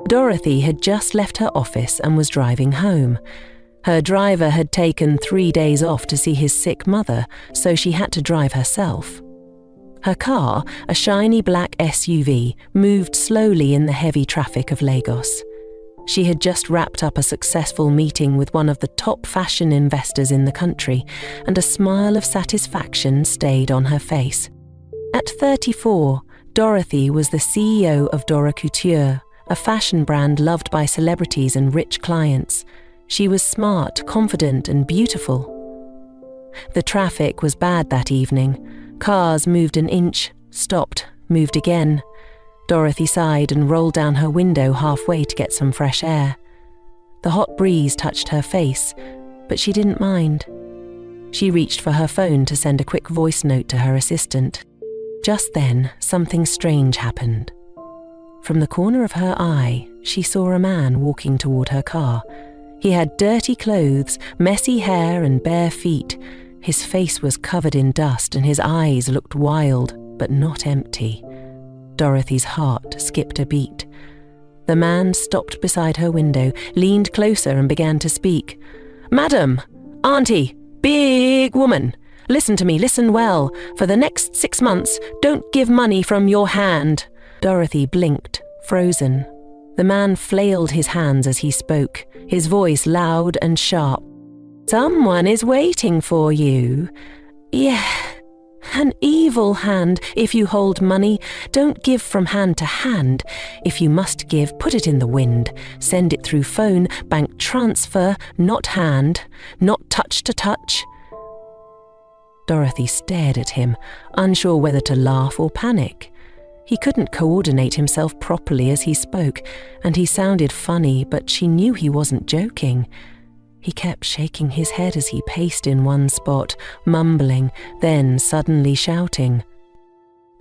Dorothy had just left her office and was driving home. Her driver had taken 3 days off to see his sick mother, so she had to drive herself. Her car, a shiny black SUV, moved slowly in the heavy traffic of Lagos. She had just wrapped up a successful meeting with one of the top fashion investors in the country, and a smile of satisfaction stayed on her face. At 34, Dorothy was the CEO of Dora Couture, a fashion brand loved by celebrities and rich clients. She was smart, confident, and beautiful. The traffic was bad that evening. Cars moved an inch, stopped, moved again. Dorothy sighed and rolled down her window halfway to get some fresh air. The hot breeze touched her face, but she didn't mind. She reached for her phone to send a quick voice note to her assistant. Just then, something strange happened. From the corner of her eye, she saw a man walking toward her car. He had dirty clothes, messy hair, and bare feet. His face was covered in dust and his eyes looked wild, but not empty. Dorothy's heart skipped a beat. The man stopped beside her window, leaned closer and began to speak. "Madam, Auntie, big woman, listen to me, listen well. For the next 6 months, don't give money from your hand." Dorothy blinked, frozen. The man flailed his hands as he spoke, his voice loud and sharp. "Someone is waiting for you. Yeah. An evil hand. If you hold money, don't give from hand to hand. If you must give, put it in the wind. Send it through phone, bank transfer, not hand, not touch to touch." Dorothy stared at him, unsure whether to laugh or panic. He couldn't coordinate himself properly as he spoke, and he sounded funny, but she knew he wasn't joking. He kept shaking his head as he paced in one spot, mumbling, then suddenly shouting.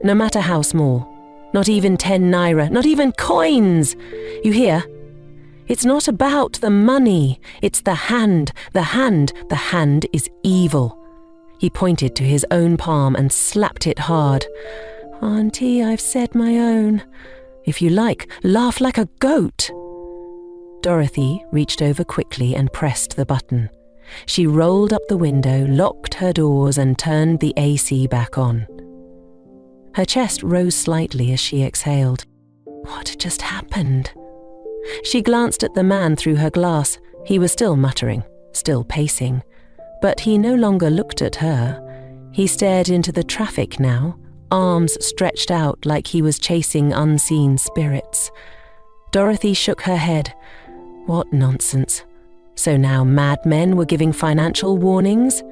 "No matter how small, not even 10 naira, not even coins! You hear? It's not about the money, it's the hand, the hand, the hand is evil." He pointed to his own palm and slapped it hard. "Auntie, I've said my own. If you like, laugh like a goat." Dorothy reached over quickly and pressed the button. She rolled up the window, locked her doors, and turned the AC back on. Her chest rose slightly as she exhaled. What had just happened? She glanced at the man through her glass. He was still muttering, still pacing. But he no longer looked at her. He stared into the traffic now, arms stretched out like he was chasing unseen spirits. Dorothy shook her head. What nonsense. So now madmen were giving financial warnings?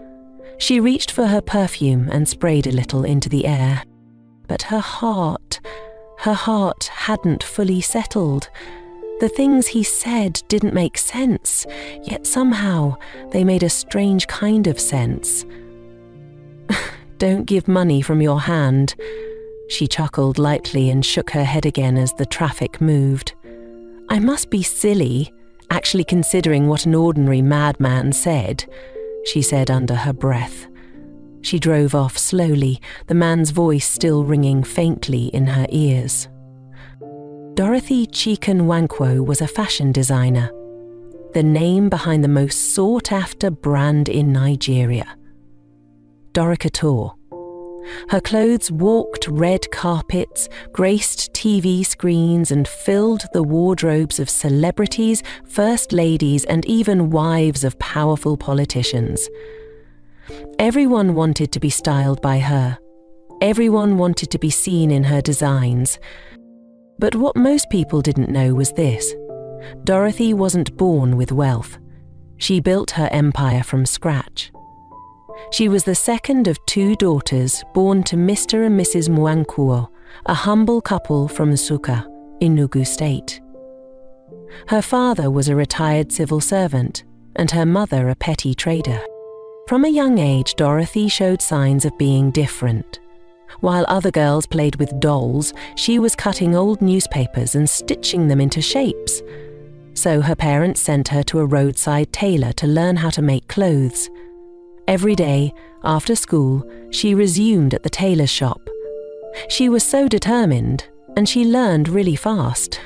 She reached for her perfume and sprayed a little into the air. But her heart hadn't fully settled. The things he said didn't make sense, yet somehow they made a strange kind of sense. "Don't give money from your hand." She chuckled lightly and shook her head again as the traffic moved. "I must be silly, actually considering what an ordinary madman said," she said under her breath. She drove off slowly, the man's voice still ringing faintly in her ears. Dorothy Chikan-Wankwo was a fashion designer, the name behind the most sought-after brand in Nigeria. Dora Couture. Her clothes walked red carpets, graced TV screens, and filled the wardrobes of celebrities, first ladies, and even wives of powerful politicians. Everyone wanted to be styled by her. Everyone wanted to be seen in her designs. But what most people didn't know was this. Dorothy wasn't born with wealth. She built her empire from scratch. She was the second of 2 daughters born to Mr. and Mrs. Mwankwo, a humble couple from Nsukka, Enugu State. Her father was a retired civil servant, and her mother a petty trader. From a young age, Dorothy showed signs of being different. While other girls played with dolls, she was cutting old newspapers and stitching them into shapes. So her parents sent her to a roadside tailor to learn how to make clothes. Every day, after school, she resumed at the tailor's shop. She was so determined, and she learned really fast.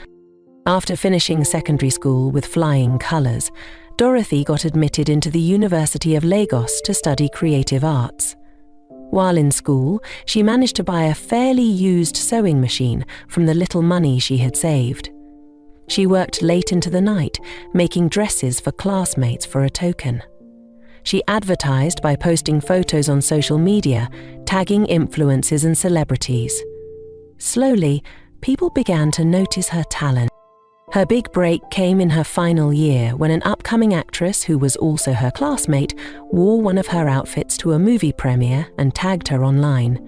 After finishing secondary school with flying colours, Dorothy got admitted into the University of Lagos to study creative arts. While in school, she managed to buy a fairly used sewing machine from the little money she had saved. She worked late into the night, making dresses for classmates for a token. She advertised by posting photos on social media, tagging influencers and celebrities. Slowly, people began to notice her talent. Her big break came in her final year when an upcoming actress who was also her classmate wore one of her outfits to a movie premiere and tagged her online.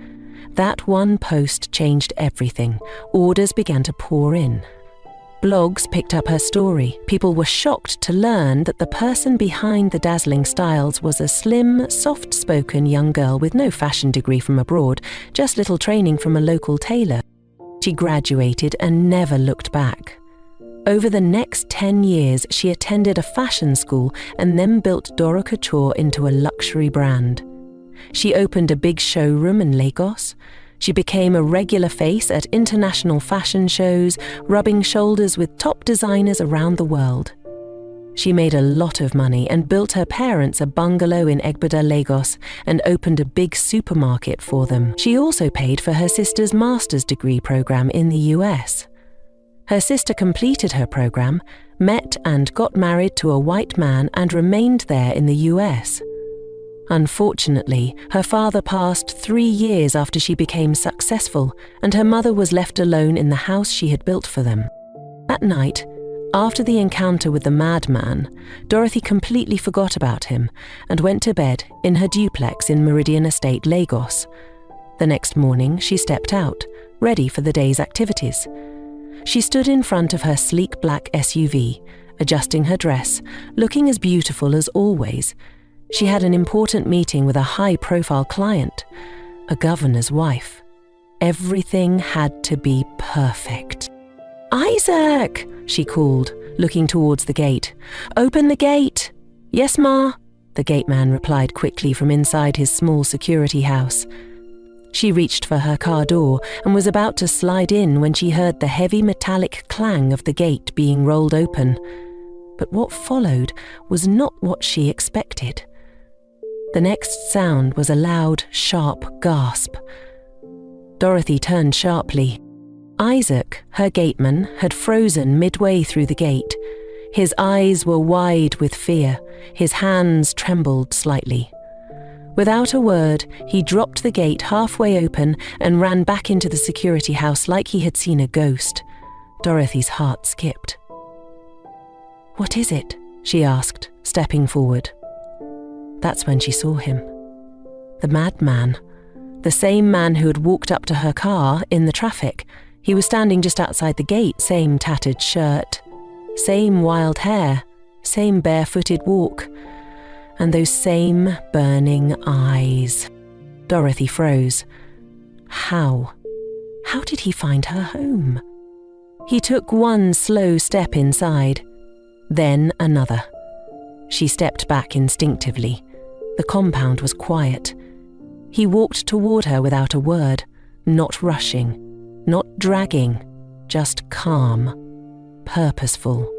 That one post changed everything. Orders began to pour in. Blogs picked up her story. People were shocked to learn that the person behind the dazzling styles was a slim, soft-spoken young girl with no fashion degree from abroad, just little training from a local tailor. She graduated and never looked back. Over the next 10 years, she attended a fashion school and then built Dora Couture into a luxury brand. She opened a big showroom in Lagos. She became a regular face at international fashion shows, rubbing shoulders with top designers around the world. She made a lot of money and built her parents a bungalow in Egbeda, Lagos, and opened a big supermarket for them. She also paid for her sister's master's degree program in the US. Her sister completed her program, met and got married to a white man and remained there in the US. Unfortunately, her father passed 3 years after she became successful, and her mother was left alone in the house she had built for them. That night, after the encounter with the madman, Dorothy completely forgot about him and went to bed in her duplex in Meridian Estate, Lagos. The next morning, she stepped out, ready for the day's activities. She stood in front of her sleek black SUV, adjusting her dress, looking as beautiful as always. She had an important meeting with a high-profile client, a governor's wife. Everything had to be perfect. "Isaac!" she called, looking towards the gate. "Open the gate!" "Yes, Ma," the gateman replied quickly from inside his small security house. She reached for her car door and was about to slide in when she heard the heavy metallic clang of the gate being rolled open. But what followed was not what she expected. The next sound was a loud, sharp gasp. Dorothy turned sharply. Isaac, her gateman, had frozen midway through the gate. His eyes were wide with fear. His hands trembled slightly. Without a word, he dropped the gate halfway open and ran back into the security house like he had seen a ghost. Dorothy's heart skipped. "What is it?" she asked, stepping forward. That's when she saw him. The madman. The same man who had walked up to her car in the traffic. He was standing just outside the gate, same tattered shirt, same wild hair, same barefooted walk, and those same burning eyes. Dorothy froze. How? How did he find her home? He took one slow step inside, then another. She stepped back instinctively. The compound was quiet. He walked toward her without a word, not rushing, not dragging, just calm, purposeful.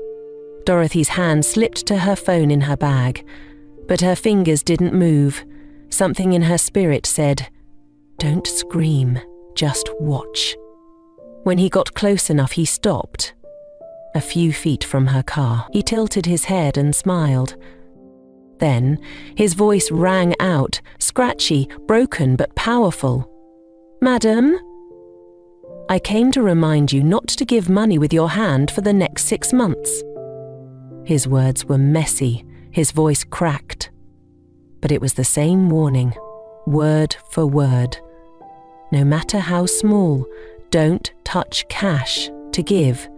Dorothy's hand slipped to her phone in her bag, but her fingers didn't move. Something in her spirit said, "Don't scream, just watch." When he got close enough, he stopped. A few feet from her car, he tilted his head and smiled. Then, his voice rang out, scratchy, broken but powerful. "Madam, I came to remind you not to give money with your hand for the next 6 months." His words were messy, his voice cracked. But it was the same warning, word for word. No matter how small, don't touch cash to give.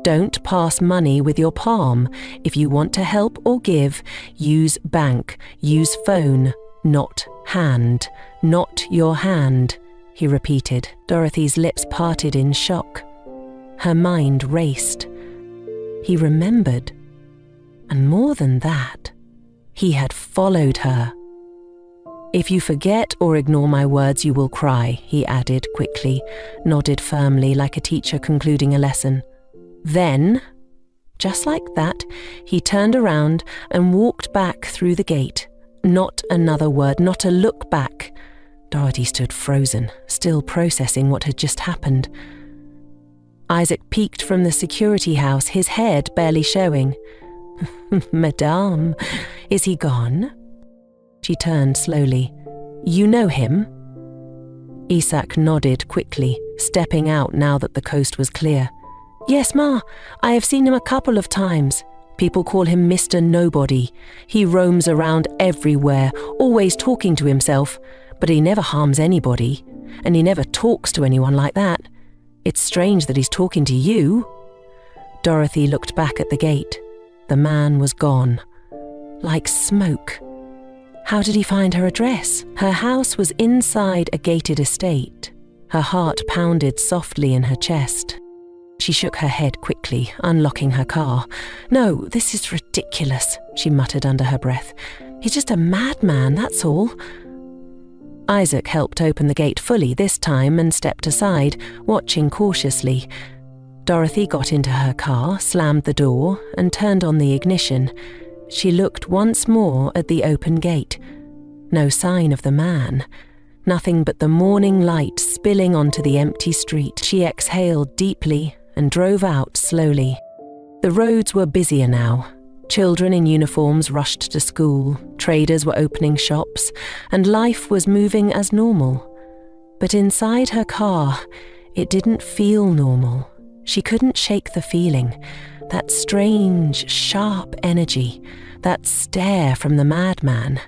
Don't pass money with your palm. If you want to help or give, use bank, use phone, not hand, not your hand, he repeated. Dorothy's lips parted in shock. Her mind raced. He remembered. And more than that, he had followed her. "If you forget or ignore my words, you will cry," he added quickly, nodded firmly like a teacher concluding a lesson. Then, just like that, he turned around and walked back through the gate. Not another word, not a look back. Dorothy stood frozen, still processing what had just happened. Isaac peeked from the security house, his head barely showing. "Madame, is he gone?" She turned slowly. "You know him?" Isaac nodded quickly, stepping out now that the coast was clear. "Yes, Ma, I have seen him a couple of times. People call him Mr. Nobody. He roams around everywhere, always talking to himself, but he never harms anybody, and he never talks to anyone like that. It's strange that he's talking to you." Dorothy looked back at the gate. The man was gone. Like smoke. How did he find her address? Her house was inside a gated estate. Her heart pounded softly in her chest. She shook her head quickly, unlocking her car. "No, this is ridiculous," she muttered under her breath. "He's just a madman, that's all." Isaac helped open the gate fully this time and stepped aside, watching cautiously. Dorothy got into her car, slammed the door, and turned on the ignition. She looked once more at the open gate. No sign of the man. Nothing but the morning light spilling onto the empty street. She exhaled deeply and drove out slowly. The roads were busier now. Children in uniforms rushed to school, traders were opening shops, and life was moving as normal. But inside her car, it didn't feel normal. She couldn't shake the feeling, that strange, sharp energy, that stare from the madman.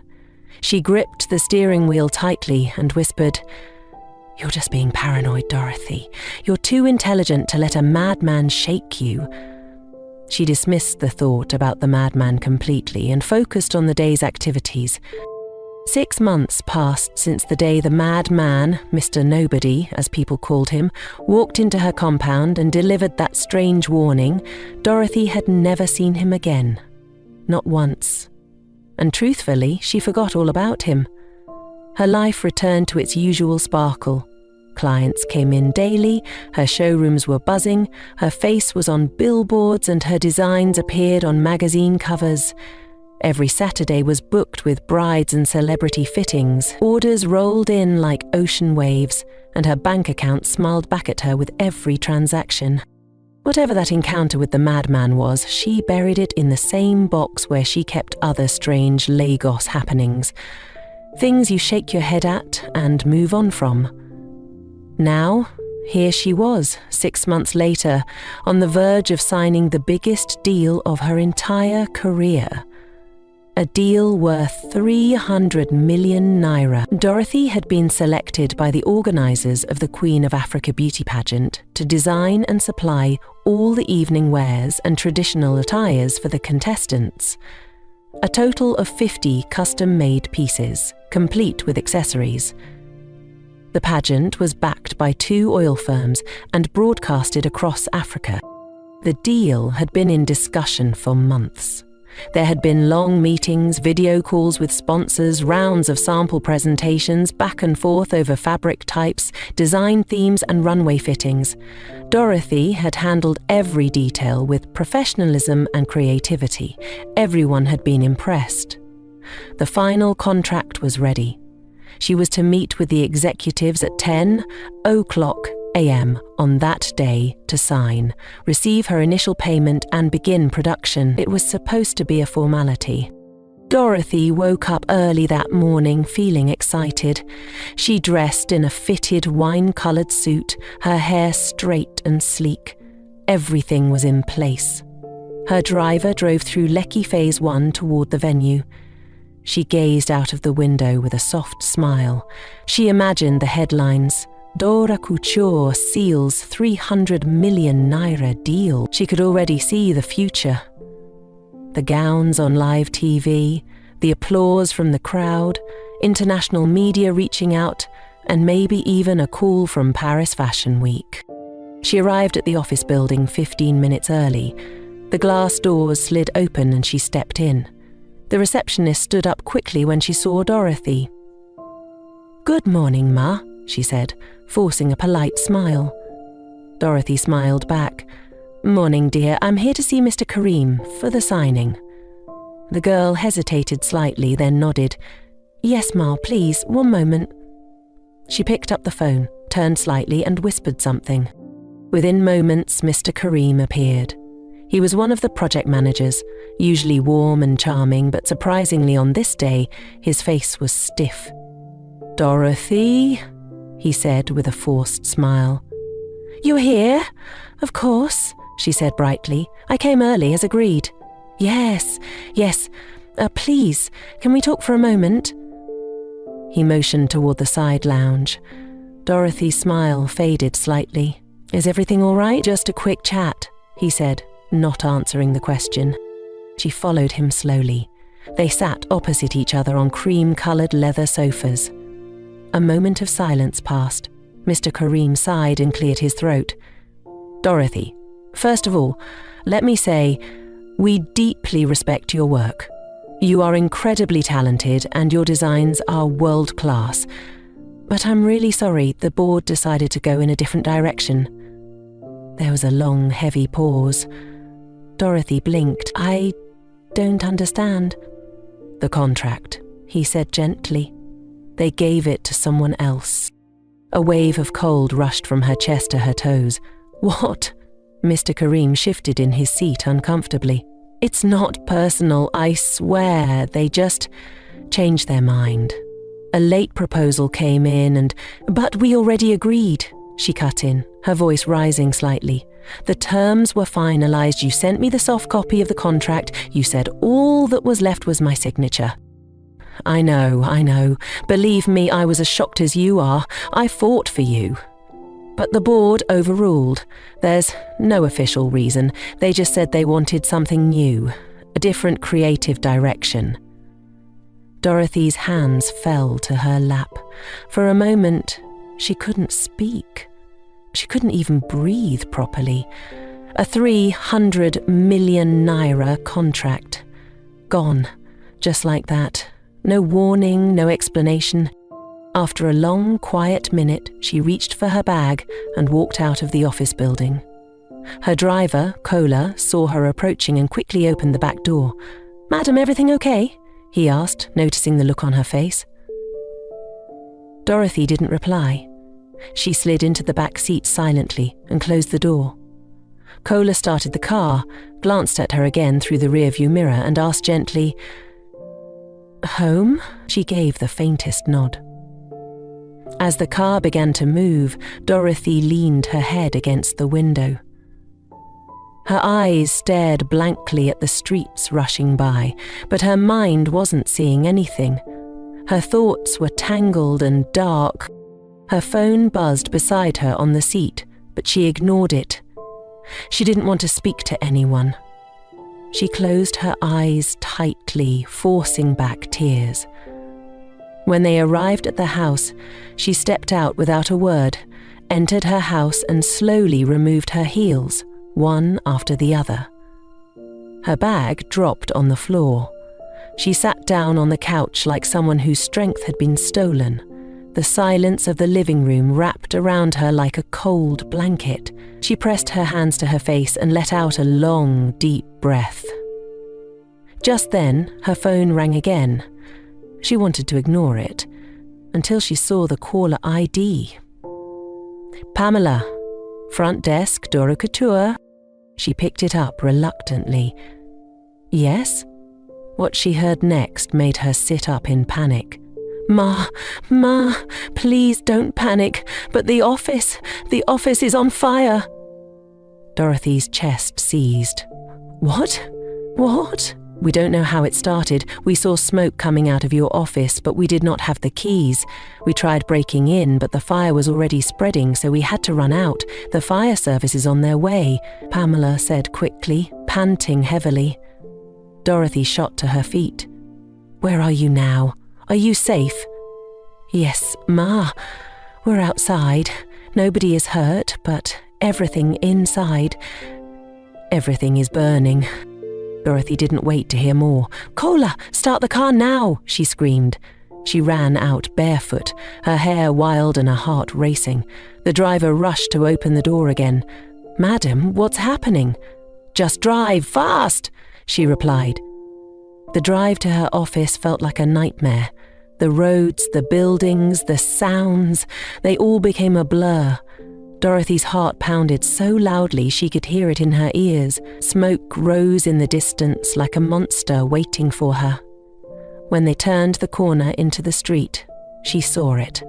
She gripped the steering wheel tightly and whispered, "You're just being paranoid, Dorothy. You're too intelligent to let a madman shake you." She dismissed the thought about the madman completely and focused on the day's activities. 6 months passed since the day the madman, Mr. Nobody, as people called him, walked into her compound and delivered that strange warning. Dorothy had never seen him again. Not once. And truthfully, she forgot all about him. Her life returned to its usual sparkle. Clients came in daily, her showrooms were buzzing, her face was on billboards and her designs appeared on magazine covers. Every Saturday was booked with brides and celebrity fittings. Orders rolled in like ocean waves, and her bank account smiled back at her with every transaction. Whatever that encounter with the madman was, she buried it in the same box where she kept other strange Lagos happenings. Things you shake your head at and move on from. Now, here she was, 6 months later, on the verge of signing the biggest deal of her entire career. A deal worth 300 million naira. Dorothy had been selected by the organisers of the Queen of Africa beauty pageant to design and supply all the evening wears and traditional attires for the contestants. A total of 50 custom-made pieces, complete with accessories. The pageant was backed by 2 oil firms and broadcasted across Africa. The deal had been in discussion for months. There had been long meetings, video calls with sponsors, rounds of sample presentations, back and forth over fabric types, design themes and runway fittings. Dorothy had handled every detail with professionalism and creativity. Everyone had been impressed. The final contract was ready. She was to meet with the executives at 10:00 a.m. on that day to sign, receive her initial payment and begin production. It was supposed to be a formality. Dorothy woke up early that morning feeling excited. She dressed in a fitted wine-coloured suit, her hair straight and sleek. Everything was in place. Her driver drove through Lekki Phase 1 toward the venue. She gazed out of the window with a soft smile. She imagined the headlines. Dora Couture seals 300 million naira deal. She could already see the future. The gowns on live TV, the applause from the crowd, international media reaching out, and maybe even a call from Paris Fashion Week. She arrived at the office building 15 minutes early. The glass doors slid open and she stepped in. The receptionist stood up quickly when she saw Dorothy. "Good morning, Ma," she said, forcing a polite smile. Dorothy smiled back. Morning, dear. I'm here to see Mr. Kareem for the signing. The girl hesitated slightly, then nodded. Yes, Ma, please, one moment. She picked up the phone, turned slightly and whispered something. Within moments, Mr. Kareem appeared. He was one of the project managers, usually warm and charming, but surprisingly on this day, his face was stiff. Dorothy, he said with a forced smile. You're here? Of course, she said brightly. I came early as agreed. Yes. Please, can we talk for a moment? He motioned toward the side lounge. Dorothy's smile faded slightly. Is everything all right? Just a quick chat, he said, not answering the question. She followed him slowly. They sat opposite each other on cream-coloured leather sofas. A moment of silence passed. Mr. Kareem sighed and cleared his throat. Dorothy, first of all, let me say, we deeply respect your work. You are incredibly talented and your designs are world-class. But I'm really sorry the board decided to go in a different direction. There was a long, heavy pause. Dorothy blinked. I don't understand. The contract, he said gently. They gave it to someone else. A wave of cold rushed from her chest to her toes. What? Mr. Kareem shifted in his seat uncomfortably. It's not personal, I swear. They just changed their mind. A late proposal came in but we already agreed, she cut in, her voice rising slightly. The terms were finalized. You sent me the soft copy of the contract. You said all that was left was my signature. I know. Believe me, I was as shocked as you are. I fought for you. But the board overruled. There's no official reason. They just said they wanted something new, a different creative direction. Dorothy's hands fell to her lap. For a moment, she couldn't speak. She couldn't even breathe properly. A 300 million naira contract. Gone, just like that. No warning, no explanation. After a long, quiet minute, she reached for her bag and walked out of the office building. Her driver, Kola, saw her approaching and quickly opened the back door. Madam, everything okay? He asked, noticing the look on her face. Dorothy didn't reply. She slid into the back seat silently and closed the door. Kola started the car, glanced at her again through the rearview mirror and asked gently, Home? She gave the faintest nod. As the car began to move, Dorothy leaned her head against the window. Her eyes stared blankly at the streets rushing by, but her mind wasn't seeing anything. Her thoughts were tangled and dark. Her phone buzzed beside her on the seat, but she ignored it. She didn't want to speak to anyone. She closed her eyes tightly, forcing back tears. When they arrived at the house, she stepped out without a word, entered her house and slowly removed her heels, one after the other. Her bag dropped on the floor. She sat down on the couch like someone whose strength had been stolen. The silence of the living room wrapped around her like a cold blanket. She pressed her hands to her face and let out a long, deep breath. Just then, her phone rang again. She wanted to ignore it, until she saw the caller ID. Pamela, front desk, Dora Couture. She picked it up reluctantly. Yes? What she heard next made her sit up in panic. Ma, please don't panic, but the office is on fire. Dorothy's chest seized. What? We don't know how it started. We saw smoke coming out of your office, but we did not have the keys. We tried breaking in, but the fire was already spreading, so we had to run out. The fire service is on their way, Pamela said quickly, panting heavily. Dorothy shot to her feet. Where are you now? Are you safe? Yes, Ma. We're outside. Nobody is hurt, but everything inside. Everything is burning. Dorothy didn't wait to hear more. Kola, start the car now, she screamed. She ran out barefoot, her hair wild and her heart racing. The driver rushed to open the door again. "Madam, what's happening?" "Just drive, fast," she replied. The drive to her office felt like a nightmare. The roads, the buildings, the sounds, they all became a blur. Dorothy's heart pounded so loudly she could hear it in her ears. Smoke rose in the distance like a monster waiting for her. When they turned the corner into the street, she saw it.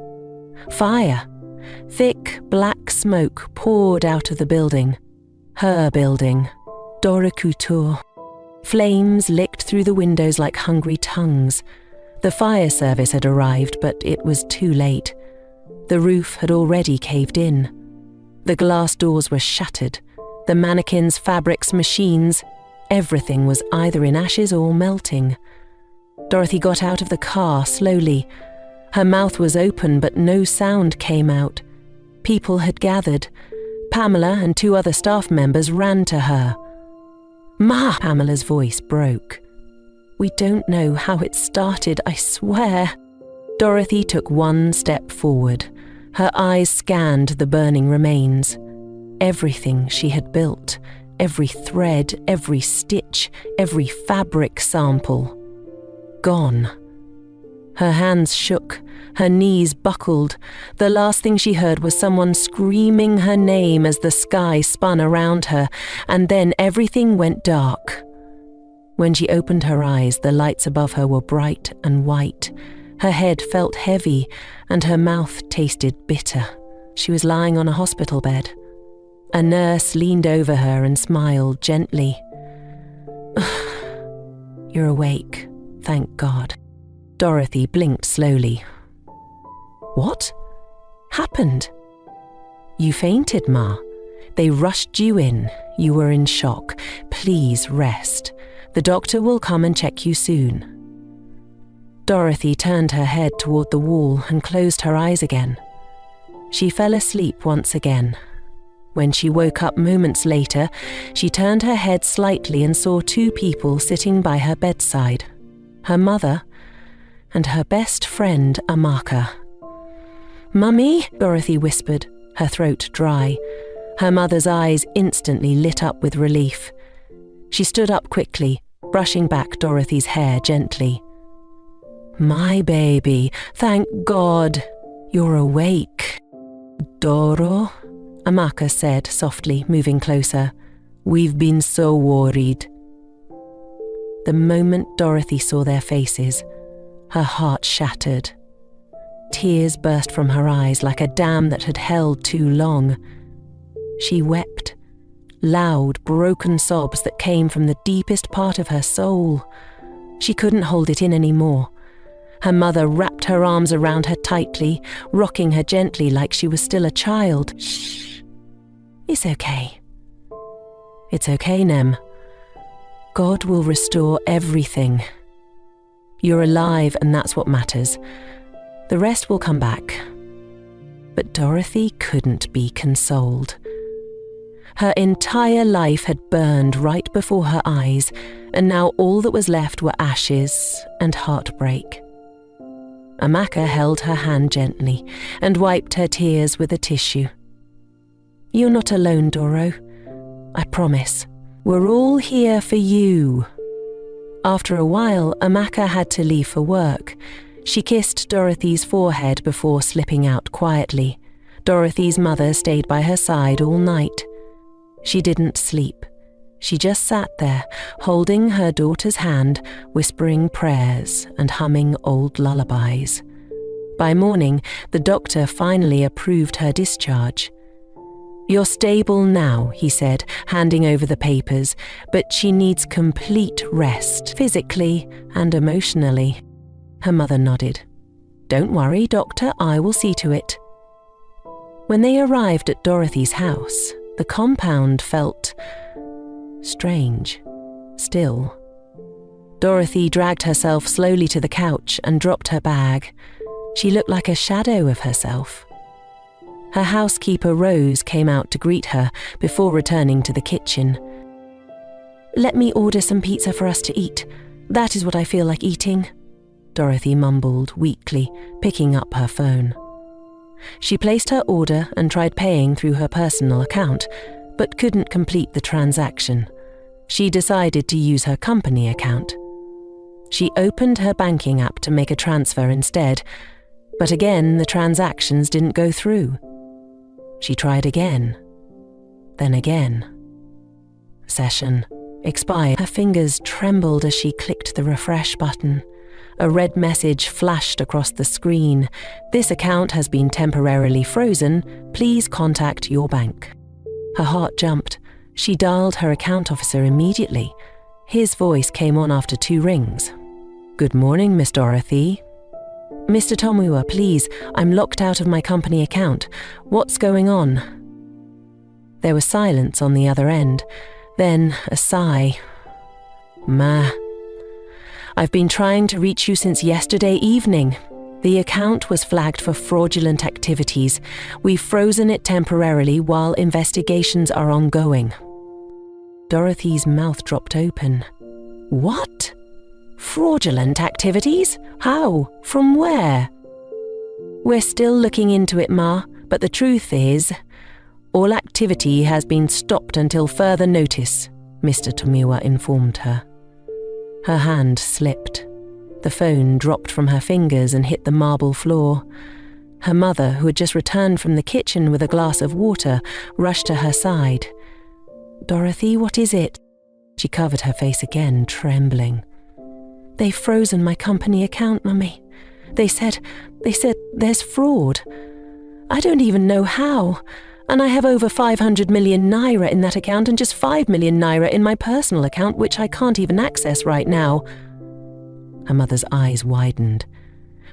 Fire! Thick, black smoke poured out of the building. Her building. Dorokutor. Flames licked through the windows like hungry tongues. The fire service had arrived, but it was too late. The roof had already caved in. The glass doors were shattered. The mannequins, fabrics, machines, everything was either in ashes or melting. Dorothy got out of the car slowly. Her mouth was open, but no sound came out. People had gathered. Pamela and 2 other staff members ran to her. "Ma!" Pamela's voice broke. "We don't know how it started, I swear." Dorothy took 1 step forward. Her eyes scanned the burning remains. Everything she had built, every thread, every stitch, every fabric sample. Gone. Her hands shook, her knees buckled. The last thing she heard was someone screaming her name as the sky spun around her, and then everything went dark. When she opened her eyes, the lights above her were bright and white. Her head felt heavy, and her mouth tasted bitter. She was lying on a hospital bed. A nurse leaned over her and smiled gently. "You're awake, thank God." Dorothy blinked slowly. "What happened?" "You fainted, Ma. They rushed you in. You were in shock. Please rest. The doctor will come and check you soon." Dorothy turned her head toward the wall and closed her eyes again. She fell asleep once again. When she woke up moments later, she turned her head slightly and saw 2 people sitting by her bedside. Her mother and her best friend, Amaka. "Mummy," Dorothy whispered, her throat dry. Her mother's eyes instantly lit up with relief. She stood up quickly, brushing back Dorothy's hair gently. "My baby, thank God. You're awake." "Doro," Amaka said softly, moving closer. "We've been so worried." The moment Dorothy saw their faces, her heart shattered. Tears burst from her eyes like a dam that had held too long. She wept, loud, broken sobs that came from the deepest part of her soul. She couldn't hold it in anymore. Her mother wrapped her arms around her tightly, rocking her gently like she was still a child. "Shh. It's okay. It's okay, Nem. God will restore everything. You're alive, and that's what matters. The rest will come back." But Dorothy couldn't be consoled. Her entire life had burned right before her eyes, and now all that was left were ashes and heartbreak. Amaka held her hand gently and wiped her tears with a tissue. "You're not alone, Doro. I promise. We're all here for you." After a while, Amaka had to leave for work. She kissed Dorothy's forehead before slipping out quietly. Dorothy's mother stayed by her side all night. She didn't sleep. She just sat there, holding her daughter's hand, whispering prayers and humming old lullabies. By morning, the doctor finally approved her discharge. "You're stable now," he said, handing over the papers, "but she needs complete rest, physically and emotionally." Her mother nodded. "Don't worry, doctor, I will see to it." When they arrived at Dorothy's house, the compound felt strange, still. Dorothy dragged herself slowly to the couch and dropped her bag. She looked like a shadow of herself. Her housekeeper Rose came out to greet her before returning to the kitchen. "Let me order some pizza for us to eat. That is what I feel like eating," Dorothy mumbled weakly, picking up her phone. She placed her order and tried paying through her personal account, but couldn't complete the transaction. She decided to use her company account. She opened her banking app to make a transfer instead, but again the transactions didn't go through. She tried again, then again. Session expired. Her fingers trembled as she clicked the refresh button. A red message flashed across the screen. "This account has been temporarily frozen. Please contact your bank." Her heart jumped. She dialed her account officer immediately. His voice came on after 2 rings. "Good morning, Miss Dorothy." "Mr. Tomiwa, please, I'm locked out of my company account. What's going on?" There was silence on the other end, then a sigh. "Ma, I've been trying to reach you since yesterday evening. The account was flagged for fraudulent activities. We've frozen it temporarily while investigations are ongoing." Dorothy's mouth dropped open. "What? Fraudulent activities? How? From where?" "We're still looking into it, Ma, but the truth is, all activity has been stopped until further notice," Mr. Tomiwa informed her. Her hand slipped. The phone dropped from her fingers and hit the marble floor. Her mother, who had just returned from the kitchen with a glass of water, rushed to her side. "Dorothy, what is it?" She covered her face again, trembling. "They've frozen my company account, Mummy. They said there's fraud. I don't even know how. And I have over 500 million naira in that account and just 5 million naira in my personal account, which I can't even access right now." Her mother's eyes widened.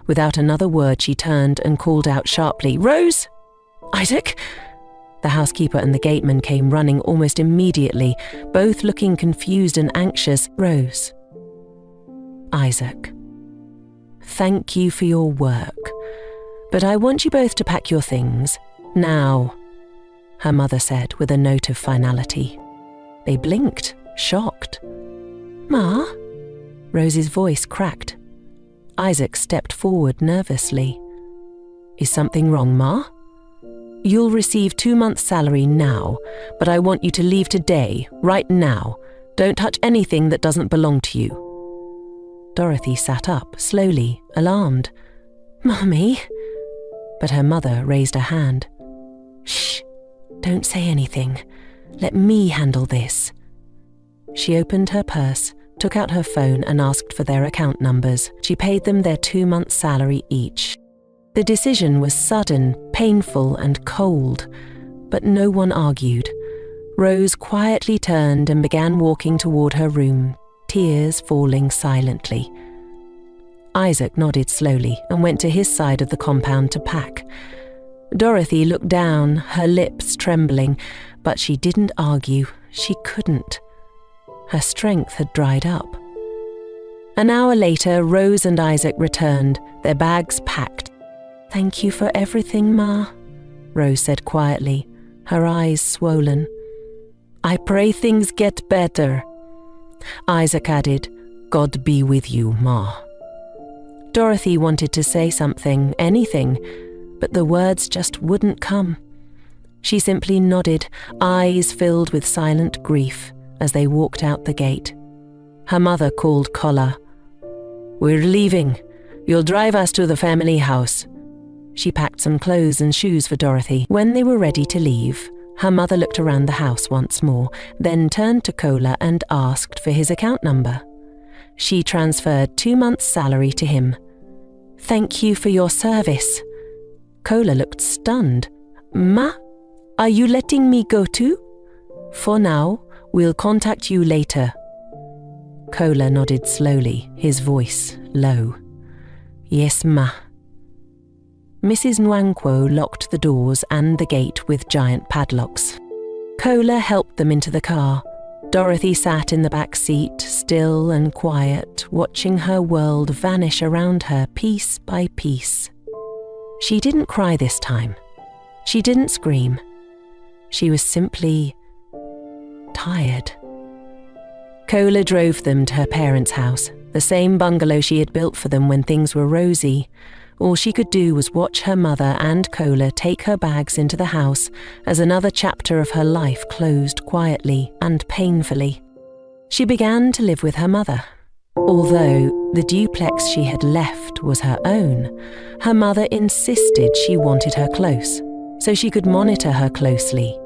Without another word, she turned and called out sharply, "Rose! Isaac!" The housekeeper and the gateman came running almost immediately, both looking confused and anxious. "Rose. Isaac. Thank you for your work, but I want you both to pack your things, now," her mother said with a note of finality. They blinked, shocked. "Ma?" Rose's voice cracked. Isaac stepped forward nervously. "Is something wrong, Ma?" "You'll receive 2 months' salary now, but I want you to leave today, right now. Don't touch anything that doesn't belong to you." Dorothy sat up, slowly, alarmed. "Mummy?" But her mother raised a hand. "Shh, don't say anything. Let me handle this." She opened her purse, took out her phone and asked for their account numbers. She paid them their 2 months' salary each. The decision was sudden, painful and cold, but no one argued. Rose quietly turned and began walking toward her room, tears falling silently. Isaac nodded slowly and went to his side of the compound to pack. Dorothy looked down, her lips trembling, but she didn't argue. She couldn't. Her strength had dried up. An hour later, Rose and Isaac returned, their bags packed. "Thank you for everything, Ma," Rose said quietly, her eyes swollen. "I pray things get better." Isaac added, "God be with you, Ma." Dorothy wanted to say something, anything, but the words just wouldn't come. She simply nodded, eyes filled with silent grief, as they walked out the gate. Her mother called Kola. "We're leaving. You'll drive us to the family house." She packed some clothes and shoes for Dorothy. When they were ready to leave, her mother looked around the house once more, then turned to Kola and asked for his account number. She transferred 2 months' salary to him. "Thank you for your service." Kola looked stunned. "Ma, are you letting me go too?" "For now, we'll contact you later." Kola nodded slowly, his voice low. "Yes, Ma." Mrs. Nwankwo locked the doors and the gate with giant padlocks. Kola helped them into the car. Dorothy sat in the back seat, still and quiet, watching her world vanish around her piece by piece. She didn't cry this time. She didn't scream. She was simply tired. Kola drove them to her parents' house, the same bungalow she had built for them when things were rosy. All she could do was watch her mother and Kola take her bags into the house as another chapter of her life closed quietly and painfully. She began to live with her mother. Although the duplex she had left was her own, her mother insisted she wanted her close, so she could monitor her closely.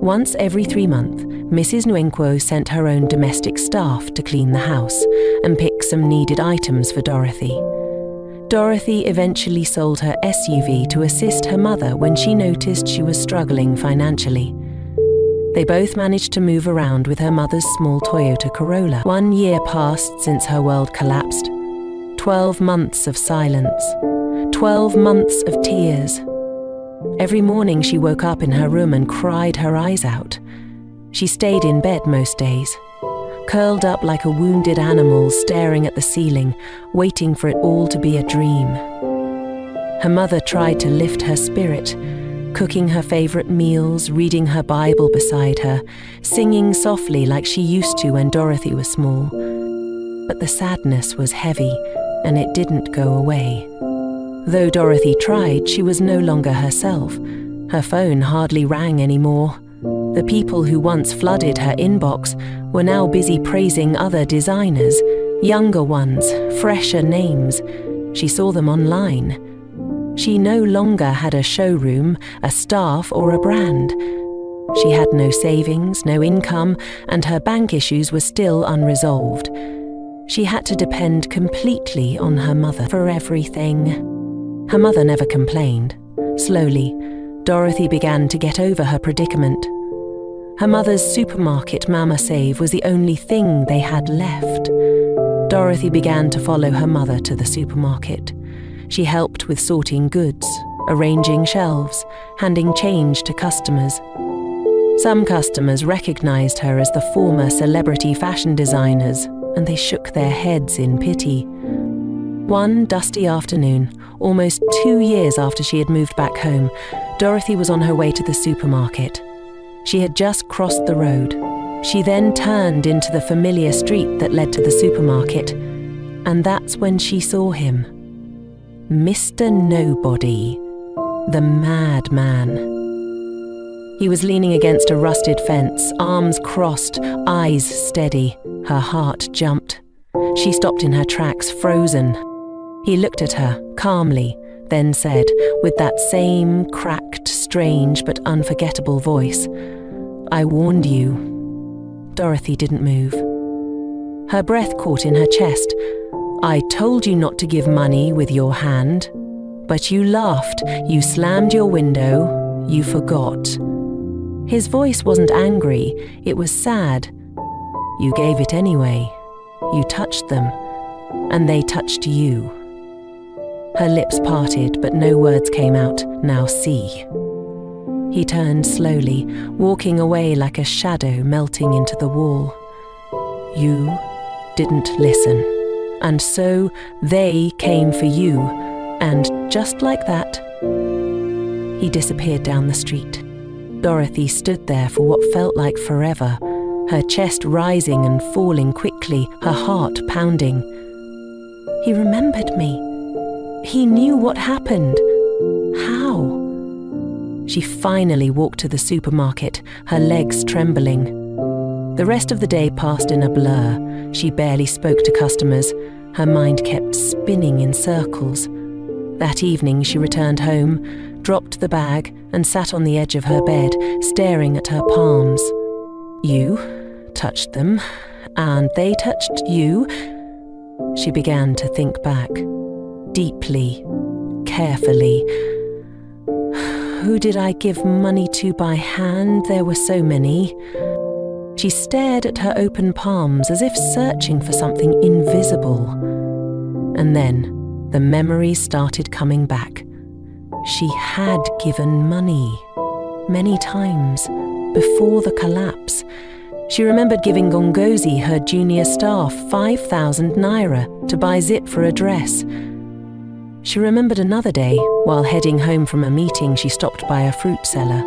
Once every 3 months, Mrs. Nwenkwo sent her own domestic staff to clean the house and pick some needed items for Dorothy. Dorothy eventually sold her SUV to assist her mother when she noticed she was struggling financially. They both managed to move around with her mother's small Toyota Corolla. 1 year passed since her world collapsed. 12 months of silence. 12 months of tears. Every morning she woke up in her room and cried her eyes out. She stayed in bed most days, curled up like a wounded animal staring at the ceiling, waiting for it all to be a dream. Her mother tried to lift her spirit, cooking her favorite meals, reading her Bible beside her, singing softly like she used to when Dorothy was small. But the sadness was heavy, and it didn't go away. Though Dorothy tried, she was no longer herself. Her phone hardly rang anymore. The people who once flooded her inbox were now busy praising other designers, younger ones, fresher names. She saw them online. She no longer had a showroom, a staff, or a brand. She had no savings, no income, and her bank issues were still unresolved. She had to depend completely on her mother for everything. Her mother never complained. Slowly, Dorothy began to get over her predicament. Her mother's supermarket Mama Save was the only thing they had left. Dorothy began to follow her mother to the supermarket. She helped with sorting goods, arranging shelves, handing change to customers. Some customers recognized her as the former celebrity fashion designers, and they shook their heads in pity. One dusty afternoon, almost 2 years after she had moved back home, Dorothy was on her way to the supermarket. She had just crossed the road. She then turned into the familiar street that led to the supermarket, and that's when she saw him. Mr. Nobody, the madman. He was leaning against a rusted fence, arms crossed, eyes steady. Her heart jumped. She stopped in her tracks, frozen. He looked at her, calmly, then said, with that same cracked, strange but unforgettable voice, "I warned you." Dorothy didn't move. Her breath caught in her chest. "I told you not to give money with your hand, but you laughed, you slammed your window, you forgot." His voice wasn't angry, it was sad. "You gave it anyway. You touched them, and they touched you." Her lips parted, but no words came out. "Now see." He turned slowly, walking away like a shadow melting into the wall. "You didn't listen, and so they came for you, and just like that..." He disappeared down the street. Dorothy stood there for what felt like forever, her chest rising and falling quickly, her heart pounding. He remembered me. He knew what happened. How? She finally walked to the supermarket, her legs trembling. The rest of the day passed in a blur. She barely spoke to customers. Her mind kept spinning in circles. That evening she returned home, dropped the bag, and sat on the edge of her bed, staring at her palms. "You touched them, and they touched you." She began to think back, deeply, carefully. Who did I give money to by hand? There were so many. She stared at her open palms as if searching for something invisible. And then the memories started coming back. She had given money, many times, before the collapse. She remembered giving Gongozi, her junior staff, 5,000 naira to buy zip for a dress. She remembered another day, while heading home from a meeting, she stopped by a fruit seller.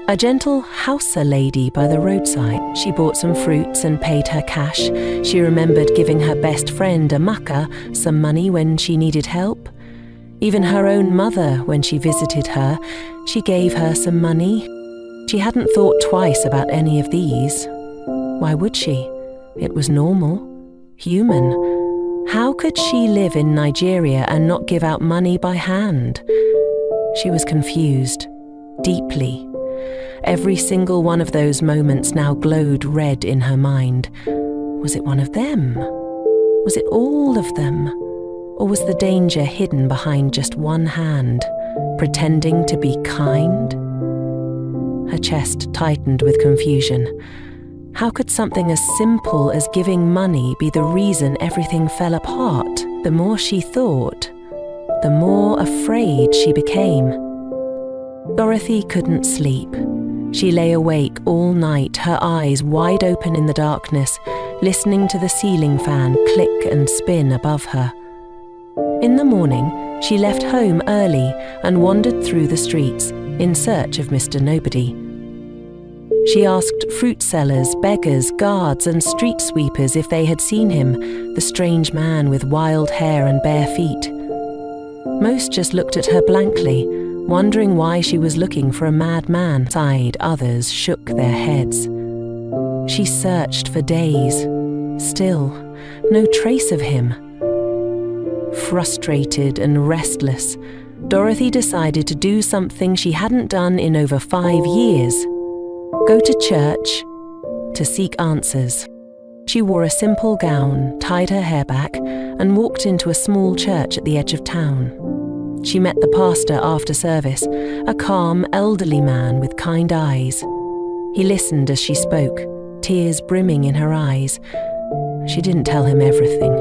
A gentle Hausa lady by the roadside. She bought some fruits and paid her cash. She remembered giving her best friend, Amaka, some money when she needed help. Even her own mother, when she visited her, she gave her some money. She hadn't thought twice about any of these. Why would she? It was normal, human. How could she live in Nigeria and not give out money by hand? She was confused, deeply. Every single one of those moments now glowed red in her mind. Was it one of them? Was it all of them? Or was the danger hidden behind just one hand, pretending to be kind? Her chest tightened with confusion. How could something as simple as giving money be the reason everything fell apart? The more she thought, the more afraid she became. Dorothy couldn't sleep. She lay awake all night, her eyes wide open in the darkness, listening to the ceiling fan click and spin above her. In the morning, she left home early and wandered through the streets in search of Mr. Nobody. She asked fruit sellers, beggars, guards, and street sweepers if they had seen him, the strange man with wild hair and bare feet. Most just looked at her blankly, wondering why she was looking for a madman. Others shook their heads. She searched for days. Still, no trace of him. Frustrated and restless, Dorothy decided to do something she hadn't done in over 5 years. Go to church to seek answers. She wore a simple gown, tied her hair back, and walked into a small church at the edge of town. She met the pastor after service, a calm, elderly man with kind eyes. He listened as she spoke, tears brimming in her eyes. She didn't tell him everything,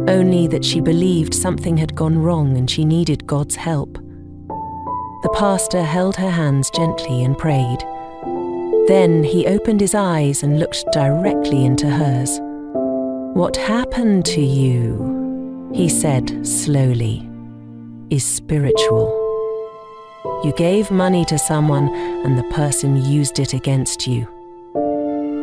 only that she believed something had gone wrong and she needed God's help. The pastor held her hands gently and prayed. Then he opened his eyes and looked directly into hers. "What happened to you," he said slowly, "is spiritual. You gave money to someone and the person used it against you.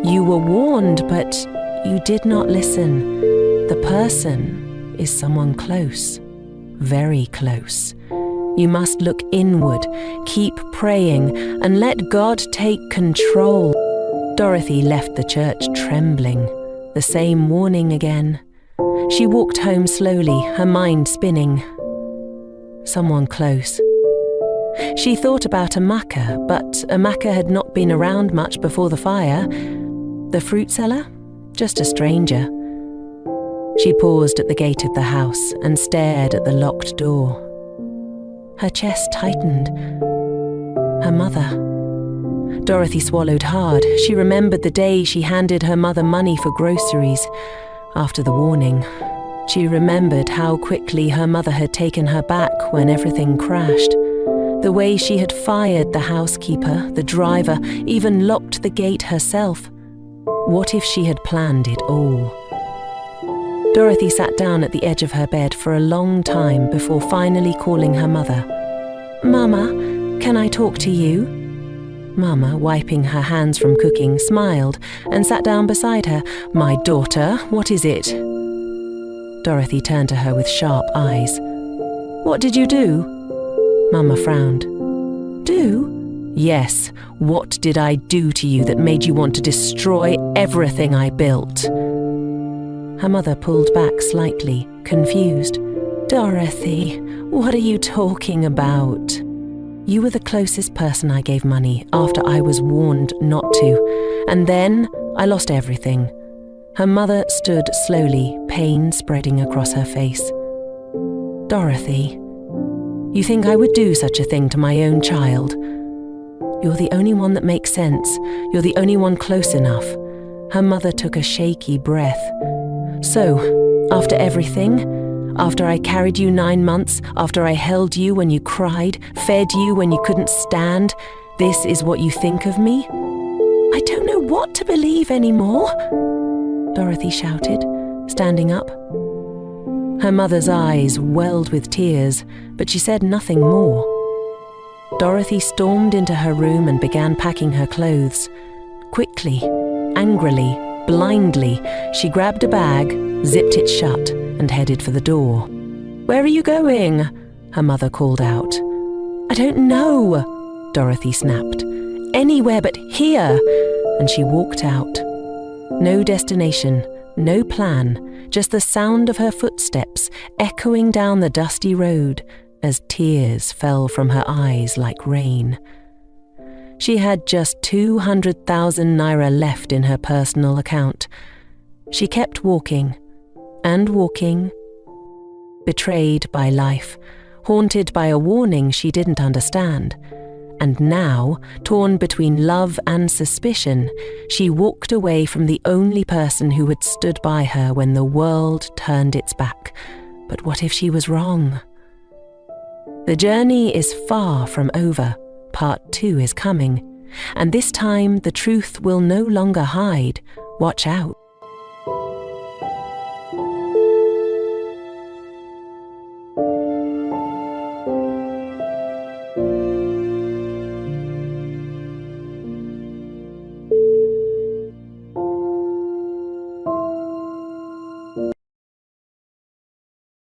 You were warned, but you did not listen. The person is someone close, very close. You must look inward, keep praying, and let God take control." Dorothy left the church trembling. The same warning again. She walked home slowly, her mind spinning. Someone close. She thought about Amaka, but Amaka had not been around much before the fire. The fruit seller? Just a stranger. She paused at the gate of the house and stared at the locked door. Her chest tightened. Her mother. Dorothy swallowed hard. She remembered the day she handed her mother money for groceries. After the warning, she remembered how quickly her mother had taken her back when everything crashed. The way she had fired the housekeeper, the driver, even locked the gate herself. What if she had planned it all? Dorothy sat down at the edge of her bed for a long time before finally calling her mother. "Mama, can I talk to you?" Mama, wiping her hands from cooking, smiled and sat down beside her. "My daughter, what is it?" Dorothy turned to her with sharp eyes. "What did you do?" Mama frowned. "Do?" "Yes, what did I do to you that made you want to destroy everything I built?" Her mother pulled back slightly, confused. "Dorothy, what are you talking about?" "You were the closest person I gave money after I was warned not to, and then I lost everything." Her mother stood slowly, pain spreading across her face. "Dorothy, you think I would do such a thing to my own child? You're the only one that makes sense. You're the only one close enough." Her mother took a shaky breath. "So, after everything, after I carried you 9 months, after I held you when you cried, fed you when you couldn't stand, this is what you think of me?" "I don't know what to believe anymore," Dorothy shouted, standing up. Her mother's eyes welled with tears, but she said nothing more. Dorothy stormed into her room and began packing her clothes. Quickly, angrily, blindly, she grabbed a bag, zipped it shut, and headed for the door. "Where are you going?" her mother called out. "I don't know," Dorothy snapped. "Anywhere but here," and she walked out. No destination, no plan, just the sound of her footsteps echoing down the dusty road as tears fell from her eyes like rain. She had just 200,000 naira left in her personal account. She kept walking and walking, betrayed by life, haunted by a warning she didn't understand. And now, torn between love and suspicion, she walked away from the only person who had stood by her when the world turned its back. But what if she was wrong? The journey is far from over. Part 2 is coming. And this time the truth will no longer hide. Watch out.